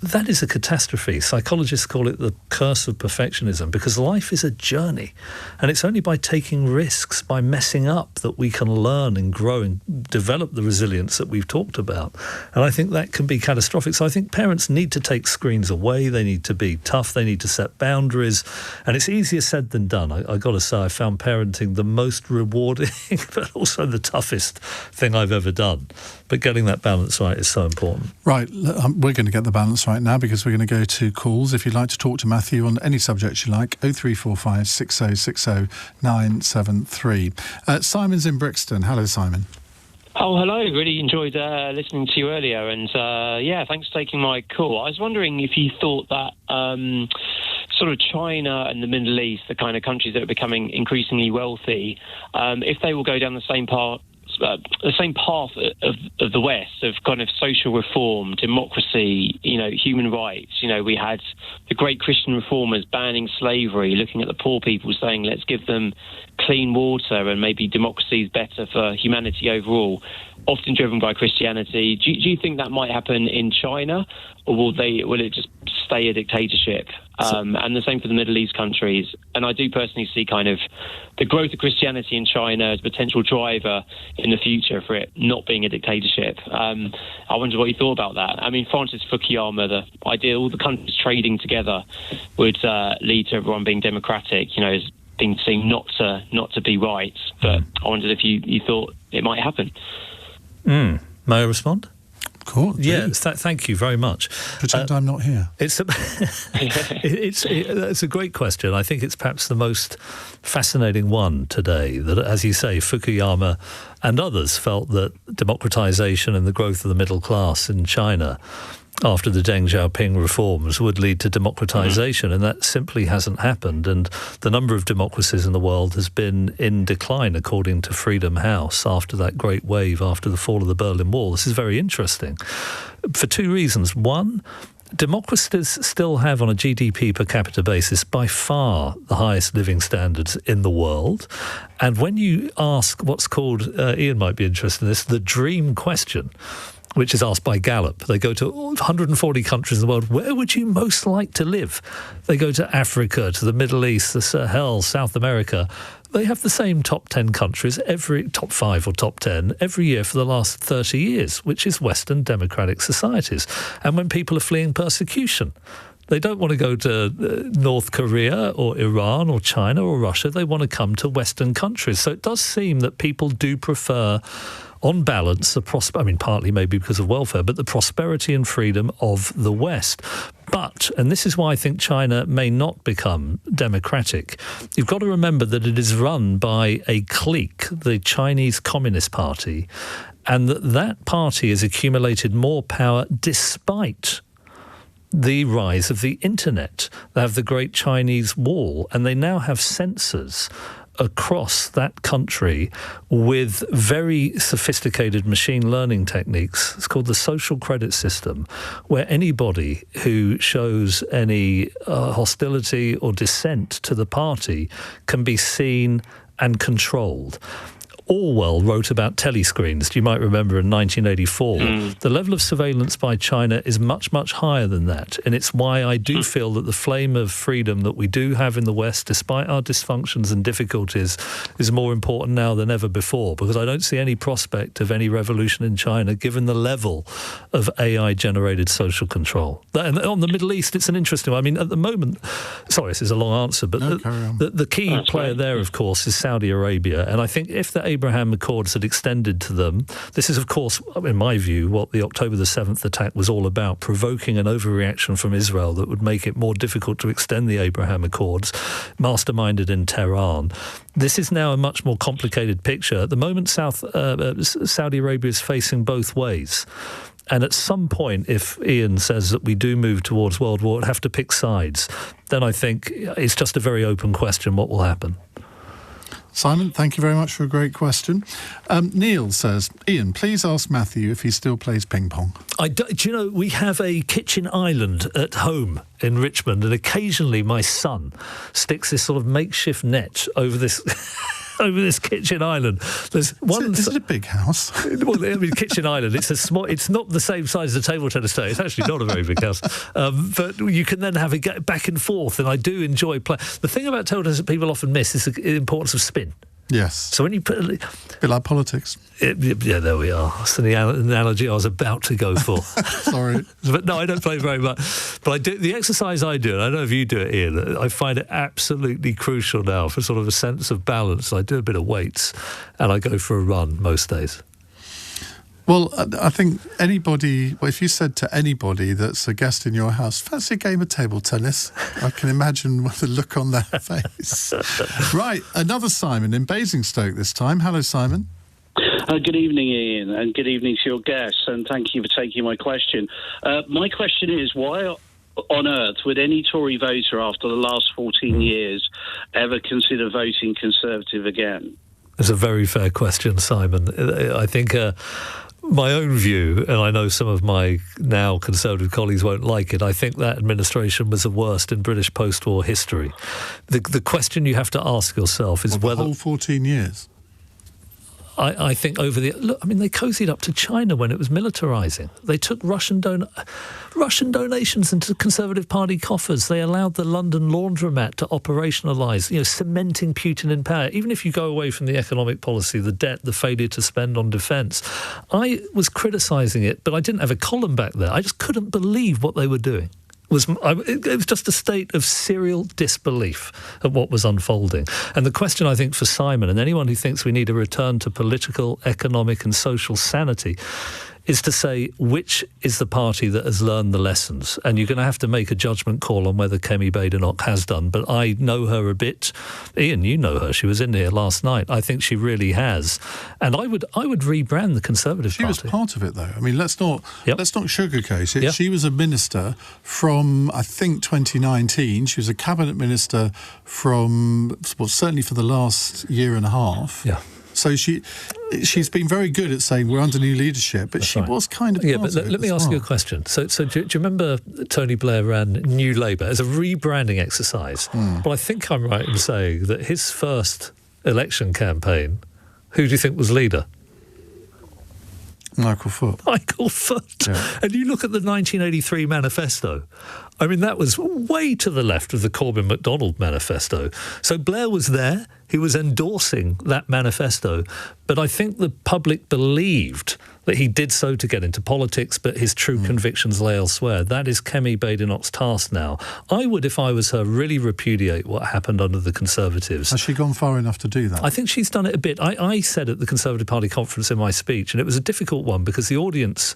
That is a catastrophe. Psychologists call it the curse of perfectionism, because life is a journey. And it's only by taking risks, by messing up, that we can learn and grow and develop the resilience that we've talked about. And I think that can be catastrophic. So I think parents need to take screens away. They need to be tough. They need to set boundaries. And it's easier said than done. I got to say, I found parenting the most rewarding, but also the toughest thing I've ever done. But getting that balance right is so important. Right. We're going to get the balance right now, because we're going to go to calls. If you'd like to talk to Matthew on any subject you like, 0345 6060 973. Simon's in Brixton. Hello, Simon. Oh, hello. Really enjoyed listening to you earlier. And, thanks for taking my call. I was wondering if you thought that sort of China and the Middle East, the kind of countries that are becoming increasingly wealthy, if they will go down the same path of the West, of kind of social reform, democracy, human rights. We had the great Christian reformers banning slavery, looking at the poor people, saying let's give them clean water, and maybe democracy is better for humanity overall, often driven by Christianity. Do you think that might happen in China, or will it just stay a dictatorship? And the same for the Middle East countries. And I do personally see kind of the growth of Christianity in China as a potential driver in the future for it not being a dictatorship. I wonder what you thought about that. I mean, Francis Fukuyama, the idea all the countries trading together would lead to everyone being democratic, has been seen not to be right. But I wondered if you thought it might happen. May I respond? Cool. Yes, thank you very much. Pretend I'm not here. It's a great question. I think it's perhaps the most fascinating one today, that, as you say, Fukuyama and others felt that democratization and the growth of the middle class in China after the Deng Xiaoping reforms would lead to democratization, and that simply hasn't happened. And the number of democracies in the world has been in decline, according to Freedom House, after that great wave, after the fall of the Berlin Wall. This is very interesting for two reasons. One, democracies still have, on a GDP per capita basis, by far the highest living standards in the world. And when you ask what's called, Iain might be interested in this, the dream question, which is asked by Gallup. They go to 140 countries in the world. Where would you most like to live? They go to Africa, to the Middle East, the Sahel, South America. They have the same top 10 countries, top 5 or top 10, every year for the last 30 years, which is Western democratic societies. And when people are fleeing persecution, they don't want to go to North Korea or Iran or China or Russia. They want to come to Western countries. So it does seem that people do prefer, on balance, partly maybe because of welfare, but the prosperity and freedom of the West. But, and this is why I think China may not become democratic, you've got to remember that it is run by a clique, the Chinese Communist Party, and that party has accumulated more power despite the rise of the internet. They have the Great Chinese Wall, and they now have censors across that country with very sophisticated machine learning techniques. It's called the social credit system, where anybody who shows any hostility or dissent to the party can be seen and controlled. Orwell wrote about telescreens. You might remember in 1984. The level of surveillance by China is much, much higher than that. And it's why I do feel that the flame of freedom that we do have in the West, despite our dysfunctions and difficulties, is more important now than ever before, because I don't see any prospect of any revolution in China given the level of AI-generated social control. And on the Middle East, it's an interesting one. I mean, at the moment, sorry, this is a long answer, but the key player there, of course, is Saudi Arabia. And I think if the Abraham Accords had extended to them, this is, of course, in my view, what the October the 7th attack was all about, provoking an overreaction from Israel that would make it more difficult to extend the Abraham Accords, masterminded in Tehran. This is now a much more complicated picture. At the moment, Saudi Arabia is facing both ways. And at some point, if Iain says that we do move towards World War, have to pick sides, then I think it's just a very open question what will happen. Simon, thank you very much for a great question. Neil says, Iain, please ask Matthew if he still plays ping pong. Do you know, we have a kitchen island at home in Richmond, and occasionally my son sticks this sort of makeshift net over this over this kitchen island. There's one. Is it a big house? Well, I mean, kitchen island. It's a small. It's not the same size as a table tennis table. It's actually not a very big house. But you can then have it back and forth, and I do enjoy playing. The thing about table tennis that people often miss is the importance of spin. Yes. So when you put a bit like politics. Yeah, there we are. That's the analogy I was about to go for. Sorry. But no, I don't play very much. But I do the exercise I do, and I don't know if you do it, Iain, I find it absolutely crucial now for sort of a sense of balance. I do a bit of weights and I go for a run most days. Well, I think if you said to anybody that's a guest in your house, fancy a game of table tennis, I can imagine the look on their face. Right, another Simon in Basingstoke this time. Hello, Simon. Good evening, Iain, and good evening to your guests, and thank you for taking my question. My question is, why on earth would any Tory voter after the last 14 years ever consider voting Conservative again? It's a very fair question, Simon. I think my own view, and I know some of my now Conservative colleagues won't like it, I think that administration was the worst in British post-war history. The question you have to ask yourself is whether... the whole 14 years? I think they cozied up to China when it was militarising. They took Russian donations into Conservative Party coffers. They allowed the London laundromat to operationalise, cementing Putin in power. Even if you go away from the economic policy, the debt, the failure to spend on defence. I was criticising it, but I didn't have a column back there. I just couldn't believe what they were doing. It was just a state of serial disbelief at what was unfolding. And the question, I think, for Simon and anyone who thinks we need a return to political, economic and social sanity is to say, which is the party that has learned the lessons? And you're going to have to make a judgment call on whether Kemi Badenoch has done. But I know her a bit. Iain, you know her. She was in here last night. I think she really has. And I would rebrand the Conservative Party. She was part of it, though. I mean, let's not sugarcoat it. Yep. She was a minister from, I think, 2019. She was a cabinet minister from, certainly for the last year and a half. Yeah. So she's been very good at saying we're under new leadership, but she was kind of part of it. Let me ask you a question. So do you remember Tony Blair ran New Labour as a rebranding exercise? Well, I think I'm right in saying that his first election campaign, who do you think was leader? Michael Foot. Yeah. And you look at the 1983 manifesto. I mean, that was way to the left of the Corbyn-MacDonald manifesto. So Blair was there. He was endorsing that manifesto. But I think the public believed that he did so to get into politics, but his true convictions lay elsewhere. That is Kemi Badenoch's task now. I would, if I was her, really repudiate what happened under the Conservatives. Has she gone far enough to do that? I think she's done it a bit. I said at the Conservative Party conference in my speech, and it was a difficult one because the audience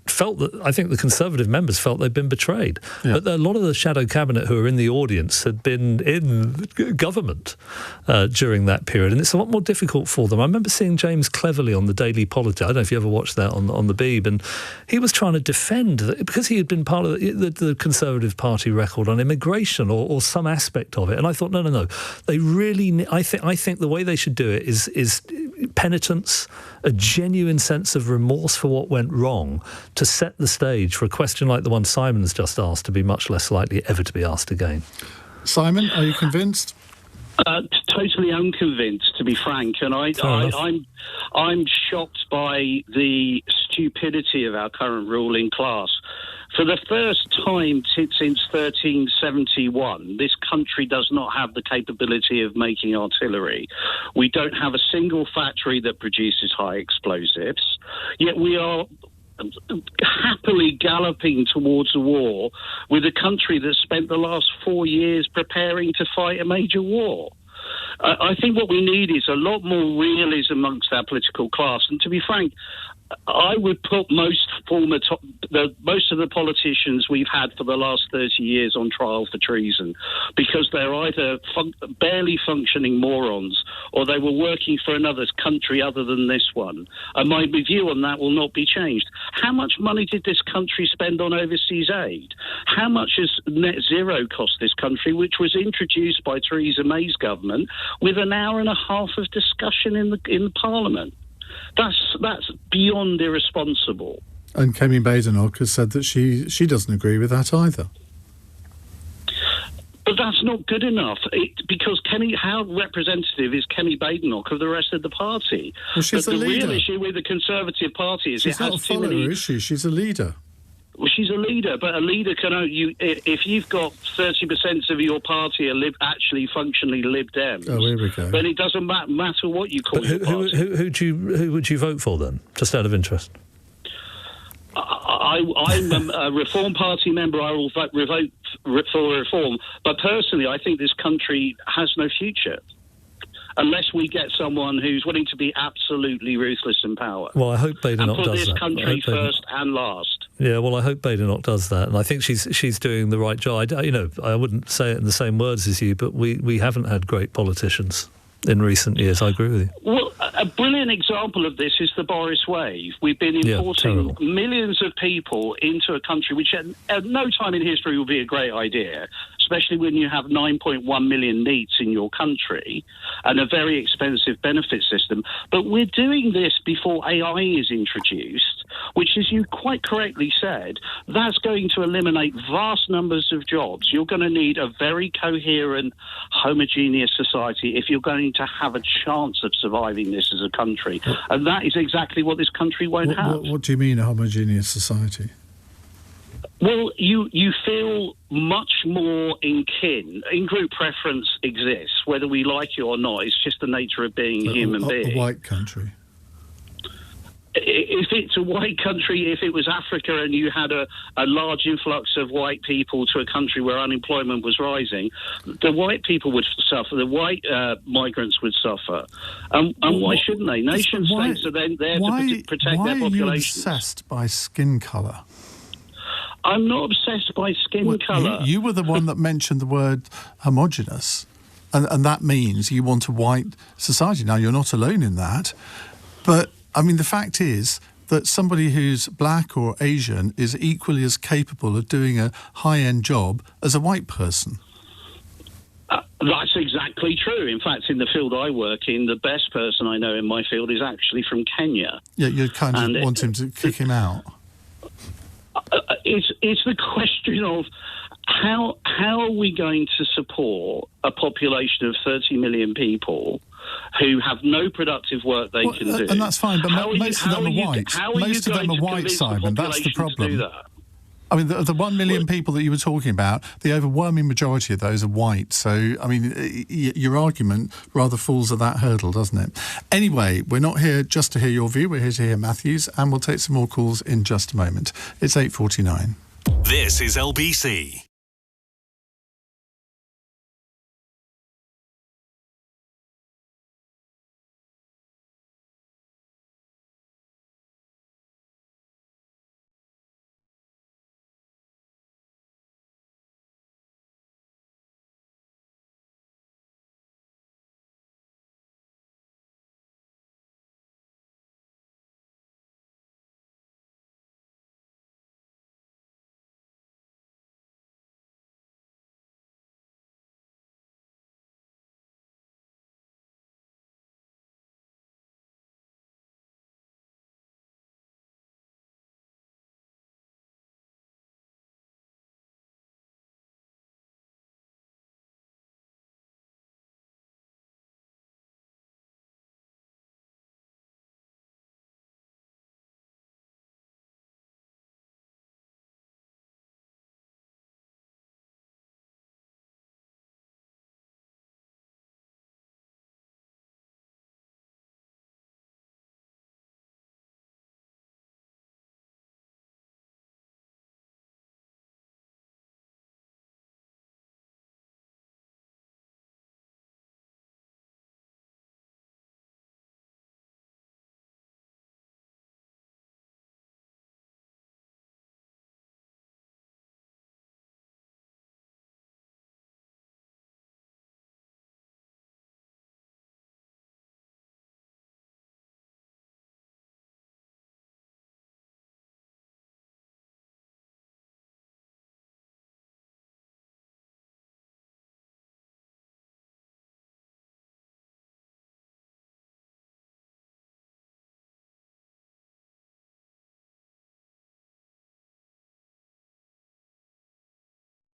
felt that, I think the Conservative members felt they'd been betrayed. Yeah. But a lot of the shadow cabinet who were in the audience had been in government during that period, and it's a lot more difficult for them. I remember seeing James Cleverly on the Daily Politics. I don't know if you ever watched that on the Beeb, and he was trying to defend, because he had been part of the Conservative Party record on immigration or some aspect of it, and I thought, no. They really, I think the way they should do it is penitence, a genuine sense of remorse for what went wrong, to set the stage for a question like the one Simon's just asked to be much less likely ever to be asked again. Simon, are you convinced? Totally unconvinced, to be frank, and I'm shocked by the stupidity of our current ruling class. For the first time since 1371, this country does not have the capability of making artillery. We don't have a single factory that produces high explosives, yet we are happily galloping towards a war with a country that spent the last 4 years preparing to fight a major war. I think what we need is a lot more realism amongst our political class. And to be frank, I would put most of the politicians we've had for the last 30 years on trial for treason, because they're either barely functioning morons or they were working for another country other than this one. And my view on that will not be changed. How much money did this country spend on overseas aid? How much has net zero cost this country, which was introduced by Theresa May's government with an hour and a half of discussion in Parliament? That's beyond irresponsible. And Kemi Badenoch has said that she doesn't agree with that either. But that's not good enough, because how representative is Kemi Badenoch of the rest of the party? Well, she's but a the leader. real issue with the Conservative Party is she's it has not a too follower, many... is she? She's a leader. Well, she's a leader, but a leader can only... If you've got 30% of your party are actually functionally Lib Dems, here we go. then it doesn't matter what you call your party. Who would you vote for then, just out of interest? I'm a Reform Party member. I will vote for reform. But personally, I think this country has no future unless we get someone who's willing to be absolutely ruthless in power. Well, I hope Badenoch does that. And put this country first and last. Yeah, well, I hope Badenoch does that, and I think she's doing the right job. I wouldn't say it in the same words as you, but we haven't had great politicians in recent years. I agree with you. Well, a brilliant example of this is the Boris wave. We've been importing millions of people into a country which at no time in history will be a great idea, especially when you have 9.1 million NEETs in your country and a very expensive benefit system. But we're doing this before AI is introduced, which, as you quite correctly said, that's going to eliminate vast numbers of jobs. You're going to need a very coherent, homogeneous society if you're going to have a chance of surviving this as a country. And that is exactly what this country won't have. What do you mean, a homogeneous society? Well, you feel much more in kin. In-group preference exists, whether we like it or not. It's just the nature of being a human being. A white country. If it's a white country, if it was Africa and you had a large influx of white people to a country where unemployment was rising, the white people would suffer, the white migrants would suffer. And why shouldn't they? Nation states are then there to protect their populations. Why are you obsessed by skin colour? I'm not obsessed by skin colour. You were the one that mentioned the word homogenous, and that means you want a white society. Now, you're not alone in that, but, I mean, the fact is that somebody who's black or Asian is equally as capable of doing a high-end job as a white person. That's exactly true. In fact, in the field I work in, the best person I know in my field is actually from Kenya. Yeah, you kind of want him to kick him out. It's the question of how are we going to support a population of 30 million people who have no productive work they can do. And that's fine, but most of them are white. Most of them are white, Simon. That's the problem. I mean, the 1 million people that you were talking about, the overwhelming majority of those are white. So, I mean, your argument rather falls at that hurdle, doesn't it? Anyway, we're not here just to hear your view. We're here to hear Matthew's, and we'll take some more calls in just a moment. It's 8:49. This is LBC.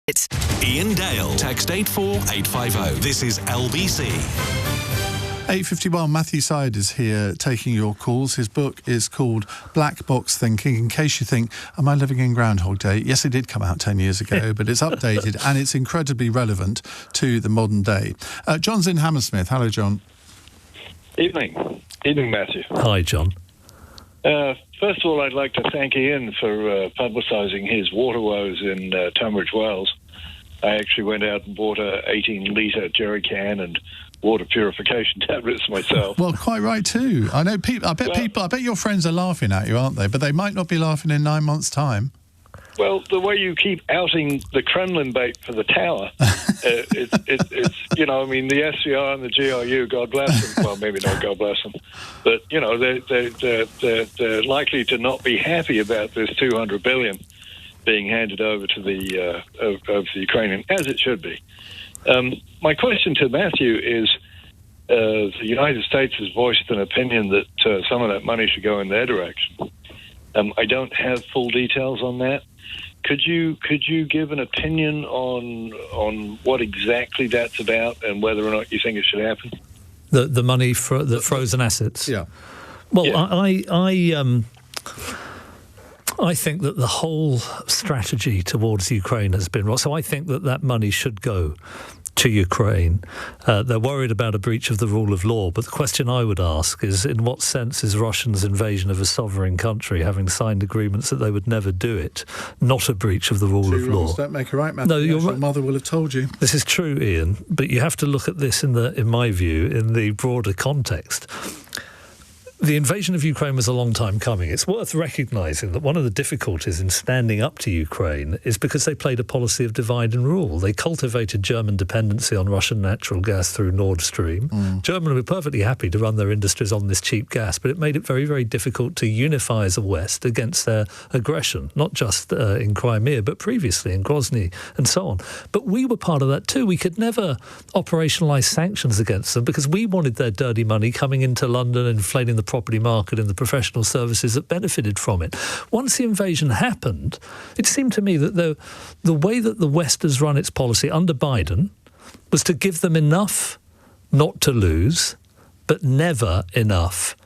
It's Iain Dale. Text 84850. This is LBC. 8:51, Matthew Syed is here taking your calls. His book is called Black Box Thinking. In case you think, am I living in Groundhog Day? Yes, it did come out 10 years ago, but it's updated and it's incredibly relevant to the modern day. John's in Hammersmith. Hello, John. Evening, Matthew. Hi, John. First of all, I'd like to thank Iain for publicising his water woes in Tunbridge Wells. I actually went out and bought a 18-litre jerry can and water purification tablets myself. Well, quite right too. I know people. I bet your friends are laughing at you, aren't they? But they might not be laughing in 9 months' time. Well, the way you keep outing the Kremlin bait for the tower, it's you know, I mean, the SCR and the GRU, God bless them. Well, maybe not God bless them, but you know, they're likely to not be happy about this 200 billion being handed over to the Ukrainian, as it should be. My question to Matthew is, the United States has voiced an opinion that some of that money should go in their direction. I don't have full details on that. Could you give an opinion on what exactly that's about and whether or not you think it should happen? The money for the frozen assets. Yeah. Well, yeah. I think that the whole strategy towards Ukraine has been wrong. So I think that money should go to Ukraine. They're worried about a breach of the rule of law, but the question I would ask is, in what sense is Russia's invasion of a sovereign country, having signed agreements that they would never do it, not a breach of the rule of law? Don't make a right, Matthew. No, your mother will have told you. This is true, Iain, but you have to look at this in my view, in the broader context. The invasion of Ukraine was a long time coming. It's worth recognising that one of the difficulties in standing up to Ukraine is because they played a policy of divide and rule. They cultivated German dependency on Russian natural gas through Nord Stream. Germany were perfectly happy to run their industries on this cheap gas, but it made it very, very difficult to unify as a West against their aggression, not just in Crimea, but previously in Grozny and so on. But we were part of that too. We could never operationalise sanctions against them because we wanted their dirty money coming into London, inflating the property market and the professional services that benefited from it. Once the invasion happened, it seemed to me that the way that the West has run its policy under Biden was to give them enough not to lose, but never enough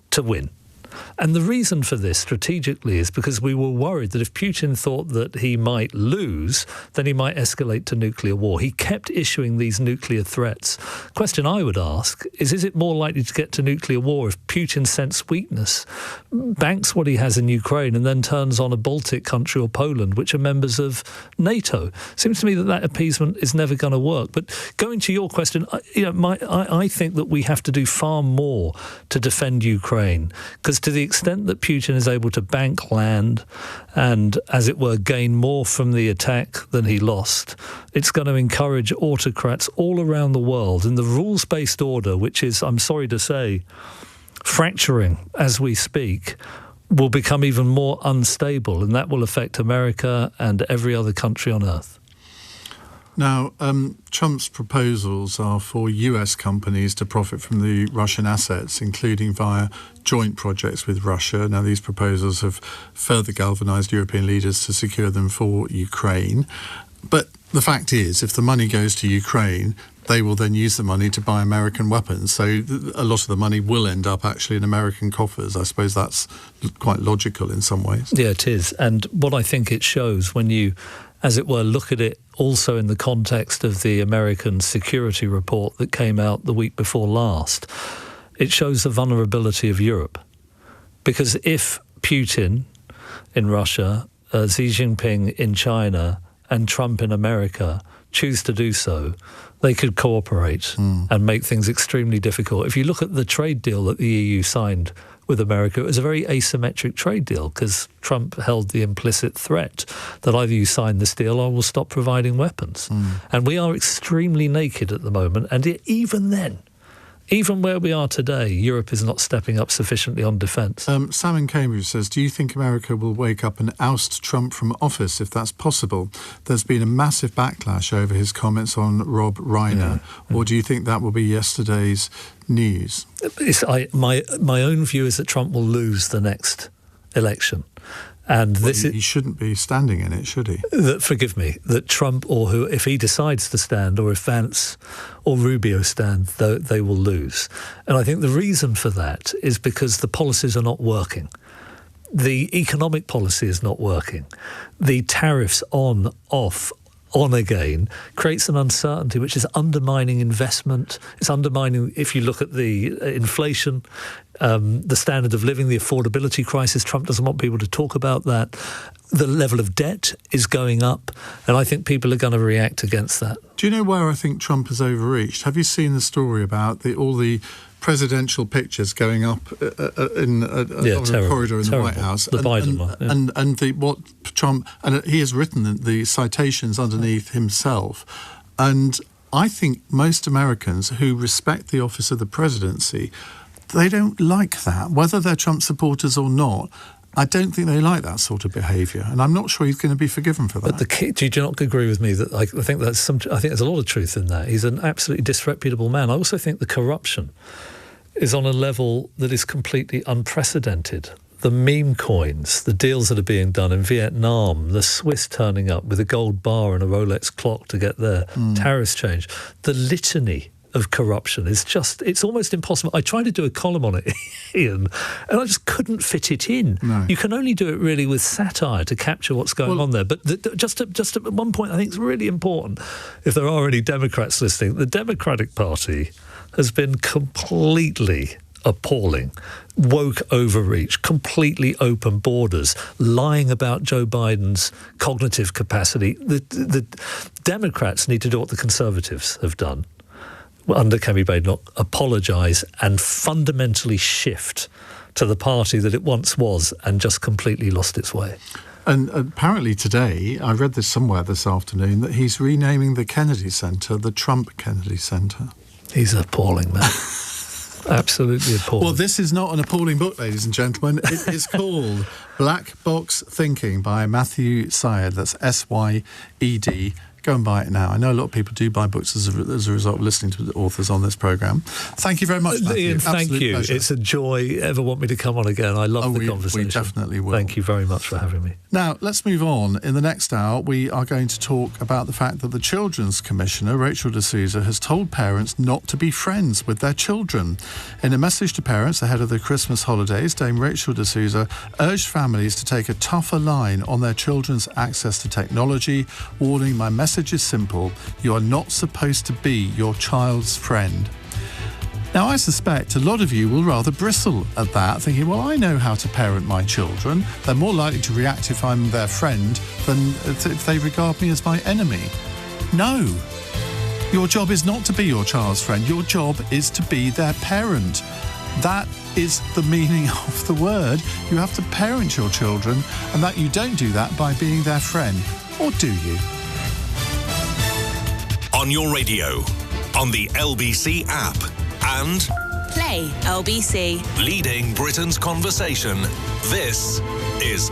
to win. And the reason for this strategically is because we were worried that if Putin thought that he might lose, then he might escalate to nuclear war. He kept issuing these nuclear threats. The question I would ask is it more likely to get to nuclear war if Putin sensed weakness, banks what he has in Ukraine, and then turns on a Baltic country or Poland, which are members of NATO? Seems to me that appeasement is never going to work. But going to your question, I think that we have to do far more to defend Ukraine, because to the extent that Putin is able to bank land and, as it were, gain more from the attack than he lost, it's going to encourage autocrats all around the world in the rules-based order, which is, I'm sorry to say, fracturing as we speak, will become even more unstable, and that will affect America and every other country on earth. Now, Trump's proposals are for US companies to profit from the Russian assets, including via joint projects with Russia. Now, these proposals have further galvanised European leaders to secure them for Ukraine. But the fact is, if the money goes to Ukraine, they will then use the money to buy American weapons. So a lot of the money will end up actually in American coffers. I suppose that's quite logical in some ways. Yeah, it is. And what I think it shows when you, as it were, look at it also in the context of the American security report that came out the week before last, it shows the vulnerability of Europe. Because if Putin in Russia, Xi Jinping in China, and Trump in America choose to do so, they could cooperate and make things extremely difficult. If you look at the trade deal that the EU signed with America, it was a very asymmetric trade deal because Trump held the implicit threat that either you sign this deal or we'll stop providing weapons. And we are extremely naked at the moment. And even then, even where we are today, Europe is not stepping up sufficiently on defence. Sam in Cambridge says, do you think America will wake up and oust Trump from office if that's possible? There's been a massive backlash over his comments on Rob Reiner. Or do you think that will be yesterday's news? My own view is that Trump will lose the next election. And this he shouldn't be standing in it, should he? Forgive me, that Trump or who, if he decides to stand, or if Vance or Rubio stand, they will lose. And I think the reason for that is because the policies are not working. The economic policy is not working. The tariffs on, off, on again creates an uncertainty which is undermining investment. It's undermining, if you look at the inflation, the standard of living, the affordability crisis. Trump doesn't want people to talk about that. The level of debt is going up, and I think people are going to react against that. Do you know where I think Trump has overreached? Have you seen the story about all the presidential pictures going up in a corridor in the White House? The Biden one. Yeah. And what Trump... And he has written the citations underneath himself. And I think most Americans who respect the office of the presidency, they don't like that. Whether they're Trump supporters or not, I don't think they like that sort of behaviour, and I'm not sure he's going to be forgiven for that. But do you not agree with me that I think there's a lot of truth in that? He's an absolutely disreputable man. I also think the corruption is on a level that is completely unprecedented. The meme coins, the deals that are being done in Vietnam, the Swiss turning up with a gold bar and a Rolex clock to get their tariffs changed, the litany of corruption is it's almost impossible. I tried to do a column on it, Iain, and I just couldn't fit it in. No. You can only do it really with satire to capture what's going on there. But just at one point, I think it's really important, if there are any Democrats listening, the Democratic Party has been completely appalling. Woke overreach, completely open borders, lying about Joe Biden's cognitive capacity. The Democrats need to do what the Conservatives have done under Cammy Badenoch, apologise and fundamentally shift to the party that it once was and just completely lost its way. And apparently today, I read this somewhere this afternoon, that he's renaming the Kennedy Center the Trump Kennedy Center. He's an appalling man. Absolutely appalling. Well, this is not an appalling book, ladies and gentlemen. It is called Black Box Thinking by Matthew Syed. That's S-Y-E-D. Go and buy it now. I know a lot of people do buy books as a result of listening to the authors on this programme. Thank you very much, Matthew. Iain, thank you. Pleasure. It's a joy. Ever want me to come on again? I love the conversation. We definitely will. Thank you very much for having me. Now, let's move on. In the next hour, we are going to talk about the fact that the Children's Commissioner, Rachel D'Souza, has told parents not to be friends with their children. In a message to parents ahead of the Christmas holidays, Dame Rachel D'Souza urged families to take a tougher line on their children's access to technology, warning, "My message is simple. You are not supposed to be your child's friend." Now, I suspect a lot of you will rather bristle at that, thinking, well, I know how to parent my children. They're more likely to react if I'm their friend than if they regard me as my enemy. No. Your job is not to be your child's friend. Your job is to be their parent. That is the meaning of the word. You have to parent your children, and that you don't do that by being their friend. Or do you? On your radio, on the LBC app, and Play LBC. leading Britain's conversation. This is